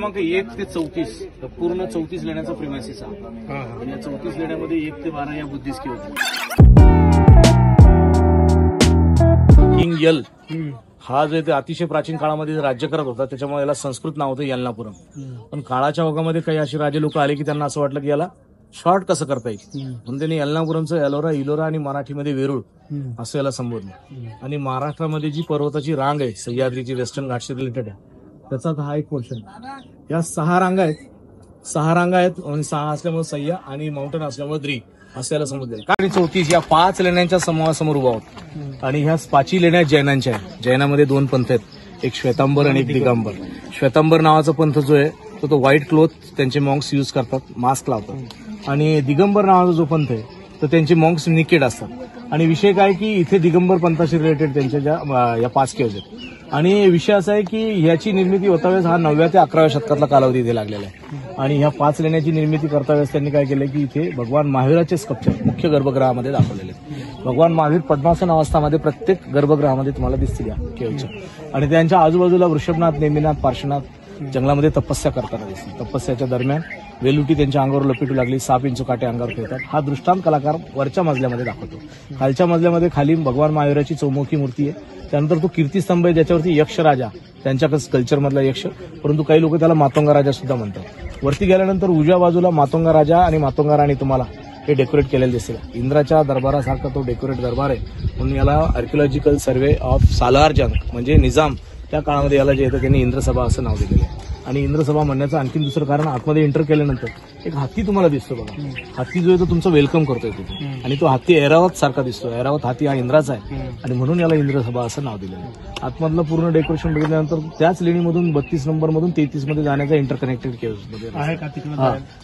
मग 1 ते 34 पूर्ण 34 लेण्याचा प्रिमायसिस आहे आणि या 34 लेण्यामध्ये 1 ते 12 या बुद्धिस्ट होते. किंग यल हा जो ते अतिशय प्राचीन काळामध्ये राज्य करत होता, त्याच्यामुळे याला संस्कृत नाव होतं यल्लापुरम. पण काळाच्या ओघामध्ये काही असे राजे लोक आले की त्यांना असं वाटलं की याला शॉर्ट कसं करता येईल, म्हणून त्यांनी यल्लापुरमचं एलोरा इलोरा आणि मराठीमध्ये वेरूळ असं याला संबोधलं. आणि महाराष्ट्रामध्ये जी पर्वताची रांग आहे सह्याद्रीची वेस्टर्न घाटशी रिलेटेड आहे, त्याचा हा एक पोर्शन. या 6 रांगा आहेत आणि 6 असल्यामुळे सह्या आणि माउंटन असल्यामुळे द्री असं याला समजलं. आणि 34 या 5 लेण्यांच्या समूहासमोर उभा आहोत आणि ह्या 5 लेण्या जैनांच्या आहेत. जैनामध्ये 2 पंथ आहेत, एक श्वेतांबर आणि एक दिगंबर. श्वेतांबर नावाचा पंथ जो आहे तो व्हाईट क्लोथ त्यांचे मॉन्क्स यूज करतात, मास्क लावतात. आणि दिगंबर नावाचा जो पंथ आहे तर त्यांचे मॉन्क्स निकेड असतात. आणि विषय काय की इथे दिगंबर पंथाशी रिलेटेड त्यांच्या ज्या या 5 केव्ज आहेत. आणि विषय असा आहे की याची निर्मिती होता वेळेस हा 9व्या ते 11व्या शतकातला कालावधी इथे लागलेला आहे. आणि ह्या 5 लेण्याची निर्मिती करता वेळेस त्यांनी काय केलं की इथे भगवान महावीराचे स्कल्पचर मुख्य गर्भगृहामध्ये दाखवलेले आहेत. भगवान महावीर पद्मासन अवस्थामध्ये प्रत्येक गर्भगृहामध्ये तुम्हाला दिसतील या केव्जच्या. आणि त्यांच्या आजूबाजूला वृषभनाथ, नेमिनाथ, पार्श्वनाथ जंगलामध्ये तपस्या करताना दिसतील. तपस्याच्या दरम्यान वेलुटी त्यांच्या अंगावर लपेटू लागली, 6 इंच काटे अंगावर खेळतात. हा दृष्टांत कलाकार वरच्या मजल्यामध्ये दाखवतो. खालच्या मजल्यामध्ये खाली भगवान महावीराची चौमुखी मूर्ती आहे. त्यानंतर तो कीर्तिस्तंभ आहे ज्याच्यावरती यक्ष राजा त्यांच्याकडे कल्चर मधला यक्ष, परंतु काही लोक त्याला मातोंगा राजा सुद्धा म्हणतात. वरती गेल्यानंतर उजव्या बाजूला मातोंगा राजा आणि मातोंगा राणी तुम्हाला हे डेकोरेट केलेलं दिसेल. इंद्राच्या दरबारासारखा तो डेकोरेट दरबार आहे, म्हणून याला आर्किओलॉजिकल सर्व्हे ऑफ सालार जंग म्हणजे निजाम त्या काळामध्ये याला जे येतं त्यांनी इंद्रसभा असं नाव दिलेलं आहे. आणि इंद्रसभा म्हणण्याचं आणखी दुसरं कारण आतमध्ये एंटर केल्यानंतर एक हत्ती तुम्हाला दिसतो बघा. हत्ती जो आहे तो तुमचं वेलकम करतोय तिथे. आणि तो हत्ती ऐरावत सारखा दिसतो. ऐरावत हत्ती हा इंद्राचा आहे आणि म्हणून याला इंद्रसभा असं नाव दिलेलं आहे. आतमधलं पूर्ण डेकोरेशन बघितल्यानंतर त्याच लेणीमधून 32 नंबरमधून 33 मध्ये जाण्याचा इंटरकनेक्टेड केव्ज आहे.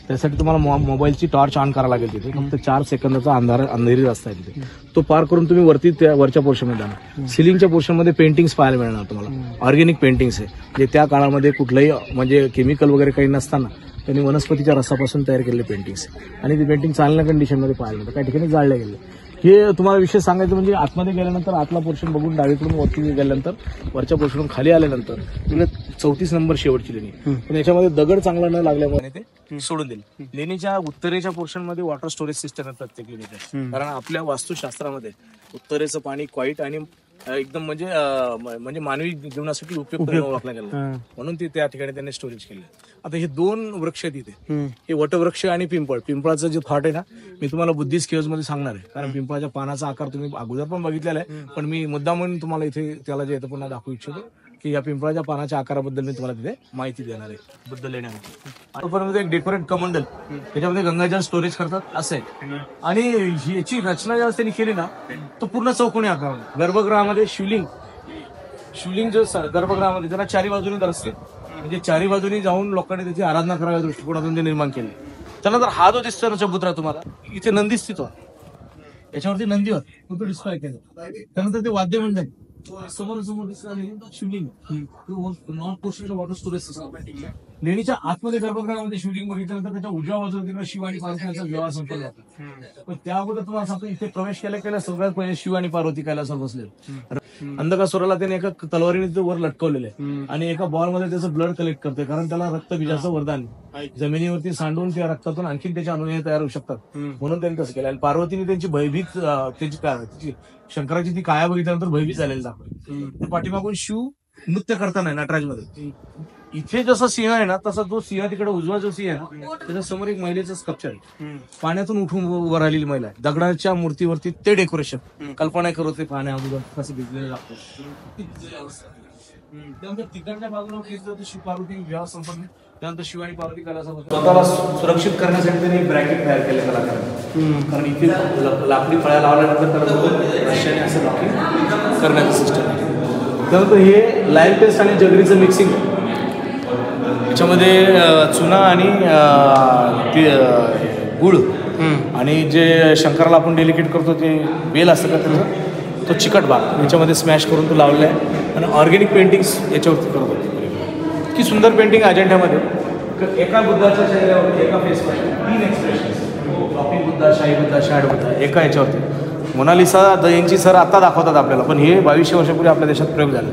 त्यासाठी तुम्हाला मोबाईलची टॉर्च ऑन करायला लागेल. तिथे फक्त 4 सेकंदाचा अंधेरी रस्ता आहे तिथे. तो पार करून तुम्ही वरती त्या वरच्या पोर्शनमध्ये जाणार. सिलिंगच्या पोर्शनमध्ये पेंटिंग्स पाहायला मिळणार तुम्हाला. ऑर्गॅनिक पेंटिंग्स आहे जे त्या काळामध्ये कुठलंही म्हणजे केमिकल वगैरे काही नसताना त्यांनी वनस्पतीच्या रसापासून तयार केलेले पेंटिंग्स. आणि ती पेंटिंग चांगल्या कंडिशनमध्ये पाहायला मिळतं. काही ठिकाणी जाळले गेले. हे तुम्हाला विषय सांगायचं म्हणजे आतमध्ये गेल्यानंतर आतला पोर्शन बघून डावीकडून वरती गेल्यानंतर वरच्या पोर्शनून खाली आल्यानंतर तुला 34 नंबर शेवटची लेणी. पण याच्यामध्ये दगड चांगला न लागल्यामुळे ते सोडून दिले. लेणीच्या उत्तरेच्या पोर्शनमध्ये वॉटर स्टोरेज सिस्टम आहे प्रत्येक लेणीच्या. कारण आपल्या वास्तुशास्त्रामध्ये उत्तरेचं पाणी क्वाईट आणि एकदम म्हणजे मानवी जीवनासाठी उपयुक्त ओळखला गेला, म्हणून ते त्या ठिकाणी त्यांनी स्टोरेज केलं. आता हे 2 वृक्ष आहेत इथे, हे वटवृक्ष आणि पिंपळ. पिंपळाचं जे थॉट आहे ना मी तुम्हाला बुद्धिस्ट केव्ज मध्ये सांगणार आहे, कारण पिंपळाच्या पानाचा आकार तुम्ही अगोदर पण बघितलेला आहे, पण मी मुद्दा म्हणून तुम्हाला इथे त्याला जे येतं पुन्हा दाखवू इच्छितो की या पिंपळाच्या पानाच्या आकाराबद्दल मी तुम्हाला तिथे माहिती देणार आहे बुद्ध लेण्यामध्ये. तोपर्यंत एक डेकोरेट कमंडल त्याच्यामध्ये गंगाजल स्टोरेज करतात असं आहे. आणि याची रचना जेव्हा त्यांनी केली ना तो पूर्ण चौकोनी आकार. गर्भगृहामध्ये शिवलिंग जो गर्भगृहामध्ये त्याला 4 बाजूने दर्शते, म्हणजे 4 बाजूनी जाऊन लोकांनी त्याची आराधना कराव्या दृष्टिकोनातून ते निर्माण केले. त्यानंतर हा जो दिसतो ना चबुतरा तुम्हाला इथे नंदी स्थित होता, याच्यावरती नंदी होता तो डिस्प्ले केला. त्यानंतर ते वाद्य म्हणजे समोर दिसणार Shivling non posted water storage system. लेणीच्या आतमध्ये गर्भगृहामध्ये शिवलिंग बघितल्यानंतर त्याच्या उजव्या बाजूला शिव आणि पार्वतीचा विवाह संपन्न होता. पण त्या अगोदर तुम्हाला सांगतो इथे प्रवेश केल्या सगळ्यात पहिले शिव आणि पार्वती कैलासावर बसले. अंधकासुराला त्याने एका तलवारीने वर लटकवलेले आणि एका बॉल मध्ये त्याचं ब्लड कलेक्ट करते, कारण त्याला रक्तबीजाचं वरदान जमिनीवरती सांडून त्या रक्तातून आणखी त्याचे अणुहे तयार होऊ शकतात, म्हणून त्यांनी तसं केलं. आणि पार्वतीने त्यांची भयभीत त्याची शंकराची ती काया बघितल्यानंतर भयभीत झालेली दाखवली. पाठीमागून शिव नृत्य करताना नटराजमध्ये इथे जसा सिंह आहे ना तसा जो सिंह तिकडे उजवा जो सिंह आहे ना त्याच्या समोर एक महिलेचं स्कल्पचर आहे. पाण्यातून उठून उभं राहिलेली महिला आहे. दगडाच्या मूर्तीवरती ते डेकोरेशन कल्पना करत ते पाण्या अगोदर कसं भिजलेलं लागतं. त्यानंतर तिकडच्या बाजूला शिव पार्वती विवाह संपन्न. त्यानंतर शिव आणि पार्वती कैलासावर स्वतःला सुरक्षित करण्यासाठी त्यांनी ब्रॅकेट तयार केले कलाकारांनी, कारण इथे लाकडी फळ्या लावल्यानंतर त्याला रश्याने असं लाकडी करण्याचं सिस्टम आहे. त्यानंतर हे लाईव्ह टेस्ट आणि जगरीचं मिक्सिंग, याच्यामध्ये चुना आणि गुळ आणि जे शंकराला आपण डेलिकेट करतो ते बेल असतं का त्याचं तो चिकट भाग याच्यामध्ये स्मॅश करून तो लावलेला आहे. आणि ऑर्गॅनिक पेंटिंग्स याच्यावरती करतो. की सुंदर पेंटिंग अजेंड्यामध्ये एका बुद्धाच्या चेहऱ्यावरती एका फेसवर 3 एक्सप्रेशन, टॉपिंग बुद्धा, शाही बुद्धा, शॅड बुद्धा एका याच्यावरती. मोनालिसा यांची सर आता दाखवतात आपल्याला, पण हे 2200 वर्षापूर्वी आपल्या देशात प्रयोग झाले.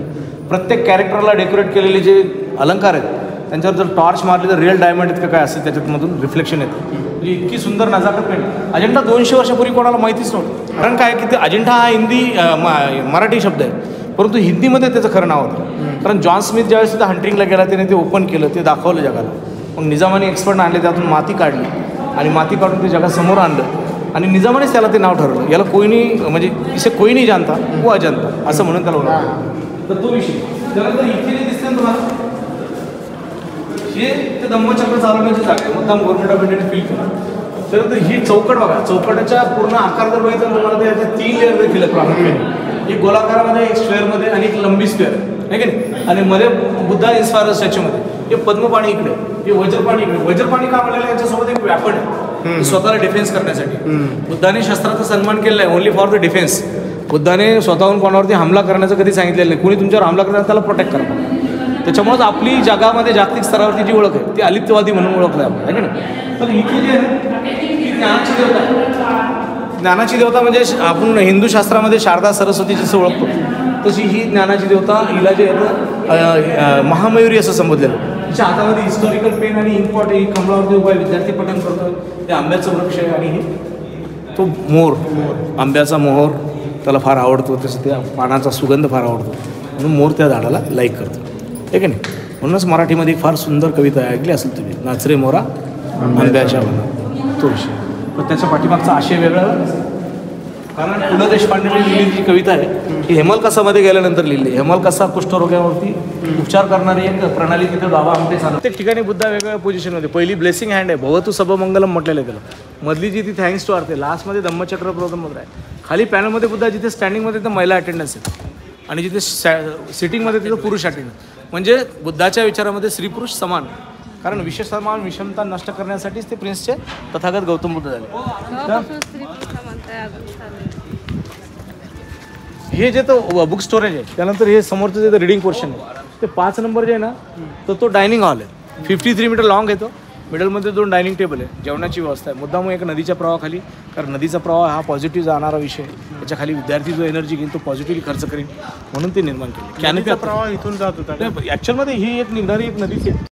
प्रत्येक कॅरेक्टरला डेकोरेट केलेले जे अलंकार आहेत त्यांच्यावर जर टॉर्च मारली तर रिअल डायमंड इतकं काय असतं त्याच्यातमधून रिफ्लेक्शन येतं. म्हणजे इतकी सुंदर नजाकत पेंट. अजिंठा 200 वर्षापूर्वी कोणाला माहितीच नव्हतं. कारण काय की ते अजिंठा हा हिंदी मराठी शब्द आहे, परंतु हिंदीमध्ये त्याचं खरं नाव होतं. कारण जॉन स्मिथ ज्यावेळेस तिथं हंटिंगला गेला त्याने ते ओपन केलं, ते दाखवलं जगाला. मग निजामाने एक्सपर्ट आणले, त्यातून माती काढली आणि माती काढून ते जगासमोर आणलं आणि निजामानेच त्याला ते नाव ठरवलं. याला कोई नाही, म्हणजे इसे कोई नाही जानता वो अजंता असं म्हणून त्याला ओळखलं. तर तो विषय. त्यानंतर इथे दिसते ना तुम्हाला, हे ते धम्मचक्र चालवण्याची जागा आहे. मुद्दाम गव्हर्नमेंट ऑफ इंडियाने फील केलं. त्यानंतर ही चौकट बघा, चौकटाच्या पूर्ण आकार जर बघितलं तुम्हाला तर याचे 3 लेअर देखील आहेत प्रामुख्याने. एक गोलाकारामध्ये, एक स्क्वेअरमध्ये आणि एक लंबी स्क्वेअर आहे की नाही. आणि मध्ये बुद्धा इन्स्पायर स्टॅच्यूमध्ये हे पद्मपाणी इकडे, हे वज्रपाणी इकडे. वज्रपाणी का म्हणलेलं, याच्यासोबत एक व्यापण आहे स्वतःला डिफेन्स करण्यासाठी. बुद्धाने शस्त्राचा सन्मान केलेला आहे ओनली फॉर द डिफेन्स. बुद्धाने स्वतःहून कोणावरती हमला करण्याचं कधी सांगितलेलं नाही. कुणी तुमच्यावर हमला करणार त्याला प्रोटेक्ट करा. त्याच्यामुळेच आपली जगामध्ये जागतिक स्तरावरती जी ओळख आहे ती अलिप्तवादी म्हणून ओळखलं आहे आपण, आहे की नाही. तर इथे जे आहे ही ज्ञानाची देवता आहे. ज्ञानाची देवता म्हणजे आपण हिंदू शास्त्रामध्ये शारदा सरस्वती जसं ओळखतो तशी ही ज्ञानाची देवता. हिला जे आहे महामयुरी असं संबोधलेलं. तिच्या हातामध्ये हिस्टॉरिकल पेन आणि इम्पॉर्टंट कमळावरती उभा विद्यार्थी पठण करतो. ते आंब्याचं वृक्ष आहे आणि तो मोर, आंब्याचा मोहर त्याला फार आवडतो, तसं त्या पानाचा सुगंध फार आवडतो म्हणून मोर त्या झाडाला लाईक करतो, आहे की नाही. म्हणूनच मराठीमध्ये एक फार सुंदर कविता ऐकली असेल तुम्ही, नाचरे मोरा आंब्याच्या वनात, तो विषय. पण त्याच्या पाठीमागचा आशय वेगळा. कारण पु ल देशपांडेने लिहिलेली जी कविता आहे ही हेमलकसामध्ये गेल्यानंतर लिहिली. हेमलकसा कुष्ठरोग्यावरती उपचार करणारी एक प्रणाली तिथे बाबा आमटे सांगतात. प्रत्येक ठिकाणी बुद्धा वेगवेगळ्या पोझिशनमध्ये. पहिली ब्लेसिंग हँड आहे, भवतु सबमंगलम म्हटलेलं आहे त्याला. मधली जी ती थँक्स टू अर्थ, लास्टमध्ये धम्मचक्र प्रवर्तनमध्ये आहे. खाली पॅनलमध्ये बुद्धा जिथे स्टँडिंगमध्ये तर महिला अटेंडन्स आहे आणि जिथे सिटिंगमध्ये तिथं पुरुष अटेंडन्स. म्हणजे बुद्धाच्या विचारामध्ये स्त्री पुरुष समान. कारण विषसमान विषमता नष्ट करण्यासाठीच ते प्रिन्सचे तथागत गौतम बुद्ध झाले. हे जे तो बुक स्टोरेज आहे, त्यानंतर हे समोरचं जे रिडिंग पोर्शन आहे ते 5 नंबर जे आहे ना, तर तो डायनिंग हॉल आहे. 53 मीटर लॉंग आहे तो. मिडलमध्ये 2 डायनिंग टेबल आहे, जेवणाची व्यवस्था आहे. मुद्दाम एक नदीच्या प्रवाहाखाली, कारण नदीचा प्रवाह हा पॉझिटिव्ह जाणारा विषय. त्याच्या खाली विद्यार्थी जो एनर्जी घेईल तो पॉझिटिव्हली खर्च करेल म्हणून ते निर्माण केले. कॅनोपीचा प्रवाह इथून जात होता. ॲक्च्युअलमध्ये ही एक निघणारी एक नदीची आहे.